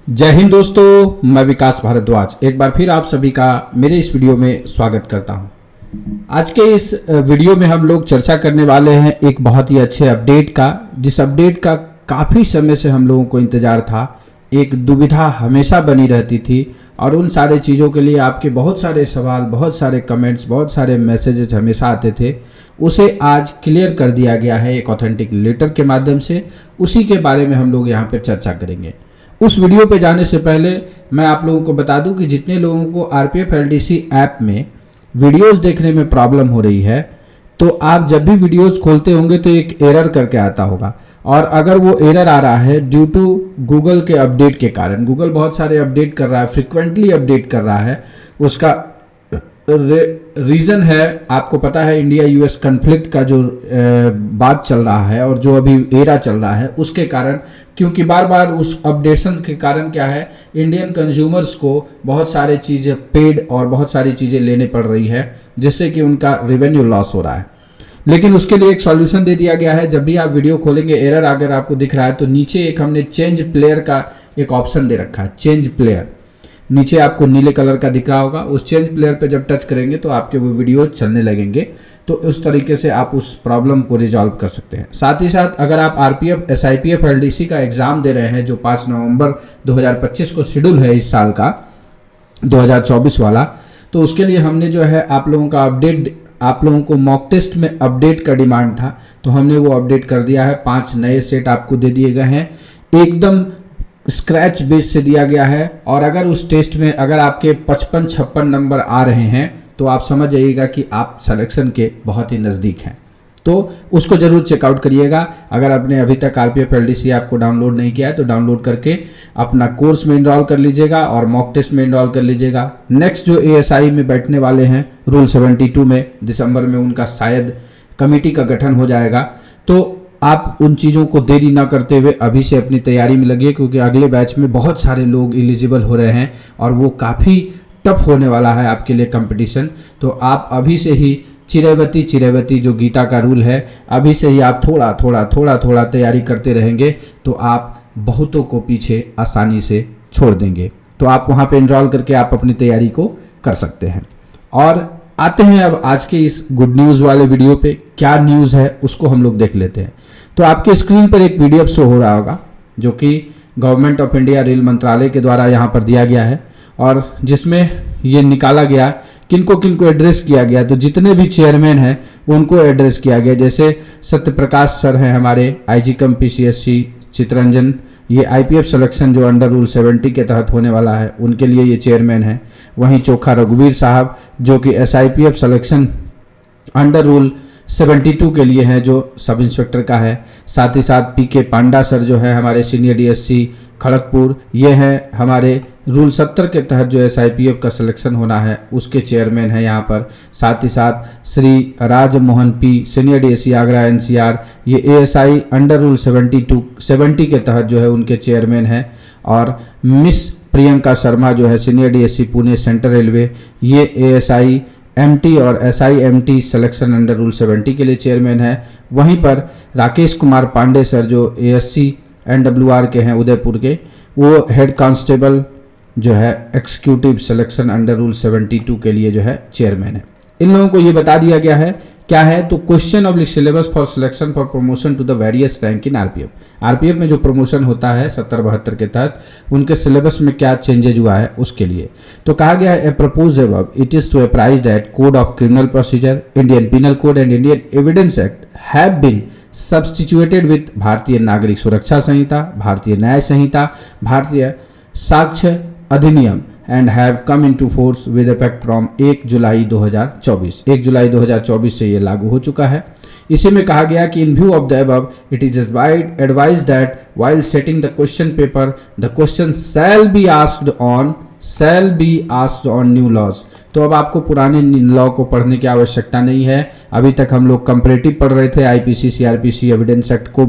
जय हिंद दोस्तों, मैं विकास भारद्वाज एक बार फिर आप सभी का मेरे इस वीडियो में स्वागत करता हूं। आज के इस वीडियो में हम लोग चर्चा करने वाले हैं एक बहुत ही अच्छे अपडेट का, जिस अपडेट का काफ़ी समय से हम लोगों को इंतज़ार था। एक दुविधा हमेशा बनी रहती थी और उन सारे चीज़ों के लिए आपके बहुत सारे सवाल, बहुत सारे कमेंट्स, बहुत सारे मैसेजेस हमेशा आते थे। उसे आज क्लियर कर दिया गया है एक ऑथेंटिक लेटर के माध्यम से। उसी के बारे में हम लोग यहाँ पर चर्चा करेंगे। उस वीडियो पे जाने से पहले मैं आप लोगों को बता दूं कि जितने लोगों को आरपीएफ एलडीसी ऐप में वीडियोस देखने में प्रॉब्लम हो रही है, तो आप जब भी वीडियोस खोलते होंगे तो एक एरर करके आता होगा। और अगर वो एरर आ रहा है ड्यू टू गूगल के अपडेट के कारण, गूगल बहुत सारे अपडेट कर रहा है, फ्रिक्वेंटली अपडेट कर रहा है। उसका रीज़न है, आपको पता है, इंडिया यूएस कन्फ्लिक्ट का जो बात चल रहा है और जो अभी एरा चल रहा है उसके कारण, क्योंकि बार बार उस अपडेशन के कारण क्या है, इंडियन कंज्यूमर्स को बहुत सारी चीज़ें पेड और बहुत सारी चीज़ें लेने पड़ रही है, जिससे कि उनका रेवेन्यू लॉस हो रहा है। लेकिन उसके लिए एक सॉल्यूशन दे दिया गया है। जब भी आप वीडियो खोलेंगे, एरर अगर आपको दिख रहा है तो नीचे एक हमने चेंज प्लेयर का एक ऑप्शन दे रखा है। चेंज प्लेयर नीचे आपको नीले कलर का दिख रहा होगा। उस चेंज प्लेयर पे जब टच करेंगे तो आपके वो वीडियो चलने लगेंगे। तो उस तरीके से आप उस प्रॉब्लम को रिजॉल्व कर सकते हैं। साथ ही साथ अगर आप आरपीएफ, एसआईपीएफ, एलडीसी का एग्ज़ाम दे रहे हैं जो 5 नवंबर 2025 को शेड्यूल है इस साल का 2024 वाला, तो उसके लिए हमने जो है आप लोगों का अपडेट, आप लोगों को मॉक टेस्ट में अपडेट का डिमांड था, तो हमने वो अपडेट कर दिया है। 5 नए सेट आपको दे दिए गए हैं, एकदम स्क्रैच बेस से दिया गया है। और अगर उस टेस्ट में अगर आपके 55-56 नंबर आ रहे हैं तो आप समझ जाइएगा कि आप सिलेक्शन के बहुत ही नज़दीक हैं। तो उसको ज़रूर चेकआउट करिएगा। अगर आपने अभी तक आरपीएफ एलडीसी ऐप को डाउनलोड नहीं किया है तो डाउनलोड करके अपना कोर्स में इनरोल कर लीजिएगा और मॉक टेस्ट में इनरोल कर लीजिएगा। नेक्स्ट जो एएसआई में बैठने वाले हैं रूल 72 में, दिसंबर में उनका शायद कमेटी का गठन हो जाएगा। तो आप उन चीज़ों को देरी ना करते हुए अभी से अपनी तैयारी में लगिए, क्योंकि अगले बैच में बहुत सारे लोग एलिजिबल हो रहे हैं और वो काफ़ी टफ होने वाला है आपके लिए कंपटीशन। तो आप अभी से ही चिरैवती जो गीता का रूल है, अभी से ही आप थोड़ा तैयारी करते रहेंगे तो आप बहुतों को पीछे आसानी से छोड़ देंगे। तो आप वहाँ पे इनरोल करके आप अपनी तैयारी को कर सकते हैं। और आते हैं अब आज के इस गुड न्यूज़ वाले वीडियो पे। क्या न्यूज़ है उसको हम लोग देख लेते हैं। तो आपके स्क्रीन पर एक पीडीएफ शो हो रहा होगा जो कि गवर्नमेंट ऑफ इंडिया रेल मंत्रालय के द्वारा यहाँ पर दिया गया है और जिसमें ये निकाला गया किनको एड्रेस किया गया। तो जितने भी चेयरमैन हैं उनको एड्रेस किया गया। जैसे सत्यप्रकाश सर हैं हमारे, आईजी कम पीसीएससी चितरंजन, ये आईपीएफ सिलेक्शन जो अंडर रूल 70 के तहत होने वाला है उनके लिए ये चेयरमैन है। वहीं चोखा रघुवीर साहब जो कि एसआईपीएफ सिलेक्शन अंडर रूल 72 के लिए है, जो सब इंस्पेक्टर का है। साथ ही साथ पीके पांडा सर जो है हमारे सीनियर डीएससी खड़गपुर, ये हैं हमारे रूल 70 के तहत जो एसआईपीएफ का सिलेक्शन होना है उसके चेयरमैन है यहाँ पर। साथ ही साथ Shri Rajmohan P, senior DSC Agra NCR, ये एएसआई अंडर रूल 70 के तहत जो है उनके चेयरमैन है। और मिस प्रियंका शर्मा जो है senior DSC Pune central railway, ये एएसआई एमटी और एसआईएमटी सिलेक्शन अंडर रूल 70 के लिए चेयरमैन है। वहीं पर राकेश कुमार पांडे सर जो एएससी एनडब्ल्यूआर के हैं उदयपुर के, वो हेड कांस्टेबल जो है एग्जीक्यूटिव सिलेक्शन अंडर रूल 72 के लिए जो है चेयरमैन है। इन लोगों को ये बता दिया गया है क्या है, तो question oblique syllabus for selection for promotion to the various rank in RPF. RPF में जो प्रमोशन होता है 70-72 के तहत, उनके सिलेबस में क्या चेंजेज हुआ है उसके लिए। तो कहा गया है, propose above it is to apprise that code of criminal procedure, Indian penal code and Indian evidence act have been substituted with Bharatiya Nagarik सुरक्षा संहिता, भारतीय न्याय संहिता, भारतीय साक्ष्य अधिनियम and have come into force with effect from 1 जुलाई 2024। 1 जुलाई 2024 से ये लागू हो चुका है। इसी में कहा गया कि in view of the above it is advise that while setting the question paper the question shall be asked on new laws. तो अब आपको पुराने लॉ को पढ़ने की आवश्यकता नहीं है। अभी तक हम लोग कंपैरेटिव पढ़ रहे थे, आईपीसी, सीआरपीसी, एविडेंस एक्ट को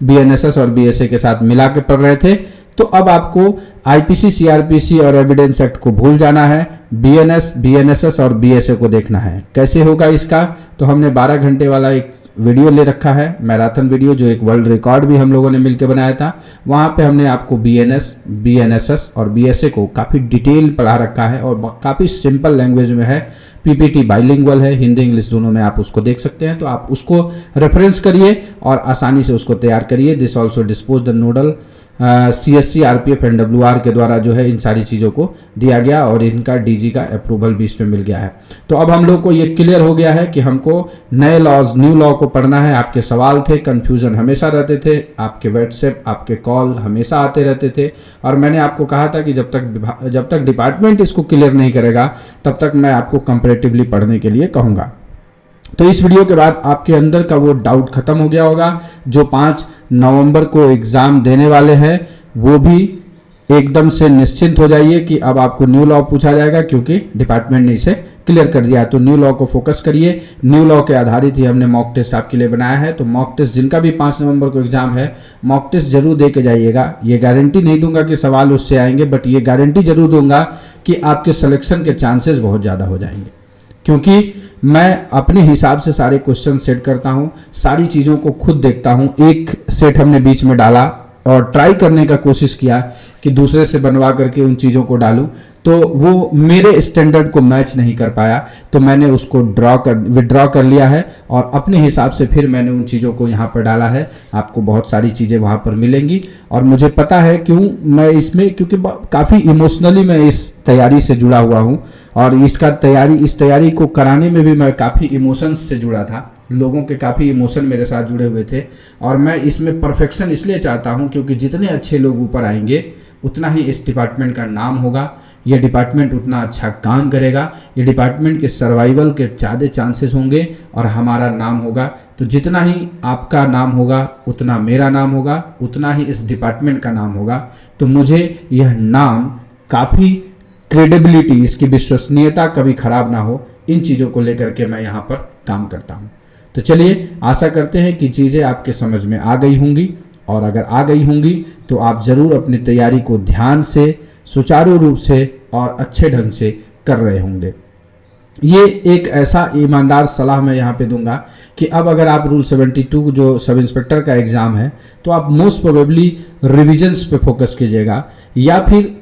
बीएनएसएस और बीएसए के साथ मिला के पढ़ रहे थे। तो अब आपको आईपीसी, सीआरपीसी और एविडेंस एक्ट को भूल जाना है, बीएनएसएस और बीएसए को देखना है। कैसे होगा इसका, तो हमने 12 घंटे वाला एक वीडियो ले रखा है, मैराथन वीडियो, जो एक वर्ल्ड रिकॉर्ड भी हम लोगों ने मिलकर बनाया था। वहाँ पे हमने आपको BNS, BNSS और BSA को काफ़ी डिटेल पढ़ा रखा है और काफ़ी सिंपल लैंग्वेज में है। PPT बाइलिंगुअल है, हिंदी इंग्लिश दोनों में आप उसको देख सकते हैं, तो आप उसको रेफरेंस करिए और आसानी से उसको तैयार करिए। This also dispose the nodal CSC, RPF, NWR के द्वारा जो है इन सारी चीज़ों को दिया गया और इनका DG का अप्रूवल भी इस पे मिल गया है। तो अब हम लोग को ये क्लियर हो गया है कि हमको नए लॉज, न्यू लॉ को पढ़ना है। आपके सवाल थे, कंफ्यूजन हमेशा रहते थे, आपके व्हाट्सएप, आपके कॉल हमेशा आते रहते थे और मैंने आपको कहा था कि जब तक डिपार्टमेंट इसको क्लियर नहीं करेगा तब तक मैं आपको कंपैरेटिवली पढ़ने के लिए कहूँगा। तो इस वीडियो के बाद आपके अंदर का वो डाउट खत्म हो गया होगा। जो 5 नवंबर को एग्ज़ाम देने वाले हैं वो भी एकदम से निश्चिंत हो जाइए कि अब आपको न्यू लॉ पूछा जाएगा, क्योंकि डिपार्टमेंट ने इसे क्लियर कर दिया। तो न्यू लॉ को फोकस करिए। न्यू लॉ के आधारित ही हमने मॉक टेस्ट आपके लिए बनाया है। तो मॉक टेस्ट जिनका भी 5 नवंबर को एग्जाम है, मॉक टेस्ट जरूर दे के जाइएगा। ये गारंटी नहीं दूंगा कि सवाल उससे आएंगे, बट ये गारंटी जरूर दूंगा कि आपके सिलेक्शन के चांसेस बहुत ज़्यादा हो जाएंगे, क्योंकि मैं अपने हिसाब से सारे क्वेश्चन सेट करता हूँ, सारी चीज़ों को खुद देखता हूँ। एक सेट हमने बीच में डाला और ट्राई करने का कोशिश किया कि दूसरे से बनवा करके उन चीज़ों को डालूं, तो वो मेरे स्टैंडर्ड को मैच नहीं कर पाया, तो मैंने उसको विड्रॉ कर लिया है और अपने हिसाब से फिर मैंने उन चीज़ों को यहाँ पर डाला है। आपको बहुत सारी चीज़ें वहाँ पर मिलेंगी और मुझे पता है क्यों मैं इसमें, क्योंकि काफ़ी इमोशनली मैं इस तैयारी से जुड़ा हुआ हूँ और इस तैयारी को कराने में भी मैं काफ़ी इमोशंस से जुड़ा था। लोगों के काफ़ी इमोशन मेरे साथ जुड़े हुए थे और मैं इसमें परफेक्शन इसलिए चाहता हूँ क्योंकि जितने अच्छे लोग ऊपर आएंगे उतना ही इस डिपार्टमेंट का नाम होगा, ये डिपार्टमेंट उतना अच्छा काम करेगा, ये डिपार्टमेंट के सर्वाइवल के ज़्यादा चांसेस होंगे और हमारा नाम होगा। तो जितना ही आपका नाम होगा उतना मेरा नाम होगा, उतना ही इस डिपार्टमेंट का नाम होगा। तो मुझे यह नाम काफ़ी क्रेडिबिलिटी, इसकी विश्वसनीयता कभी खराब ना हो, इन चीज़ों को लेकर के मैं यहाँ पर काम करता हूँ। तो चलिए, आशा करते हैं कि चीज़ें आपके समझ में आ गई होंगी और अगर आ गई होंगी तो आप ज़रूर अपनी तैयारी को ध्यान से, सुचारू रूप से और अच्छे ढंग से कर रहे होंगे। ये एक ऐसा ईमानदार सलाह मैं यहाँ पे दूंगा कि अब अगर आप रूल 72 जो सब इंस्पेक्टर का एग्ज़ाम है, तो आप मोस्ट प्रोबेबली रिविजन्स पे फोकस कीजिएगा या फिर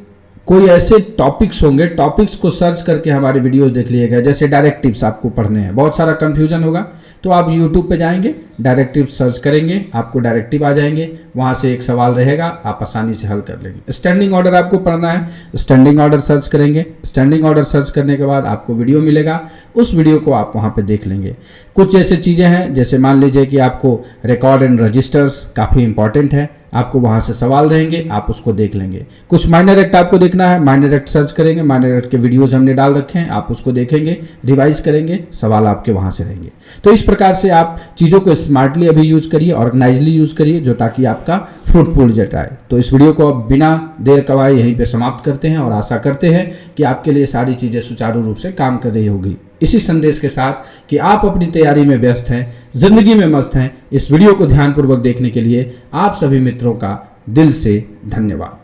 कोई ऐसे टॉपिक्स होंगे, टॉपिक्स को सर्च करके हमारे वीडियोस देख लीजिएगा। जैसे डायरेक्टिव्स आपको पढ़ने हैं, बहुत सारा कंफ्यूजन होगा, तो आप यूट्यूब पे जाएंगे, डायरेक्टिव सर्च करेंगे, आपको डायरेक्टिव आ जाएंगे, वहाँ से एक सवाल रहेगा, आप आसानी से हल कर लेंगे। स्टैंडिंग ऑर्डर आपको पढ़ना है, स्टैंडिंग ऑर्डर सर्च करेंगे, स्टैंडिंग ऑर्डर सर्च करने के बाद आपको वीडियो मिलेगा, उस वीडियो को आप वहाँ पे देख लेंगे। कुछ ऐसे चीज़ें हैं, जैसे मान लीजिए कि आपको रिकॉर्ड एंड रजिस्टर्स काफ़ी इंपॉर्टेंट है, आपको वहाँ से सवाल रहेंगे, आप उसको देख लेंगे। कुछ माइनर एक्ट आपको देखना है, माइनर एक्ट सर्च करेंगे, माइनर एक्ट के वीडियोज हमने डाल रखे हैं, आप उसको देखेंगे, रिवाइज करेंगे, सवाल आपके वहाँ से रहेंगे। तो इस प्रकार से आप चीज़ों को स्मार्टली अभी यूज करिए, ऑर्गेनाइजली यूज करिए, जो ताकि आपका फ्रूटफुल रिजल्ट आए। तो इस वीडियो को अब बिना देर कवाए यहीं पे समाप्त करते हैं और आशा करते हैं कि आपके लिए सारी चीज़ें सुचारू रूप से काम कर रही होगी। इसी संदेश के साथ कि आप अपनी तैयारी में व्यस्त हैं, जिंदगी में मस्त हैं, इस वीडियो को ध्यानपूर्वक देखने के लिए आप सभी मित्रों का दिल से धन्यवाद।